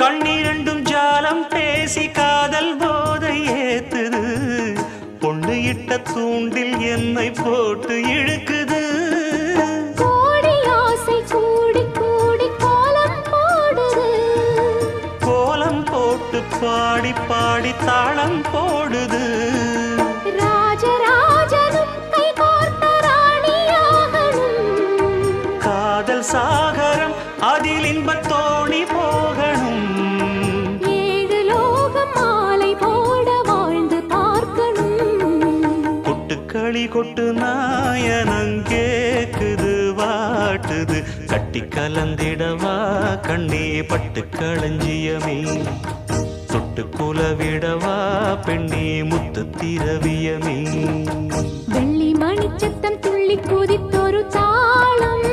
கண்ணிரண்டும் ஜாலம் பேசி காதல் போதை ஏத்துது பொண்ணு இட்ட தூண்டில் என்னை போட்டு இழுக்குது கோடி ஆசை கூடி கூடி கோலம் போடுது கோலம் போட்டு பாடி பாடி தாளம் போடுது ராஜராஜனும் கை கோர்த்த ராணியாகணும் காதல் சாகரம் அதில் இன்பத் தோணி போகணும் ஏழு லோகம் மாலை போட வாழ்ந்து பார்க்கணும் கொட்டுக்களி கொட்டு நாயனங்கேக்குது வாட்டுது கட்டி கலந்திடவா கண்ணே பட்டு களஞ்சியமே தொட்டு குலவிடவா பெண்ணே முத்து திரவியமே வெள்ளி மணிச்சத்தம் துள்ளி குதித்தொரு தாளம்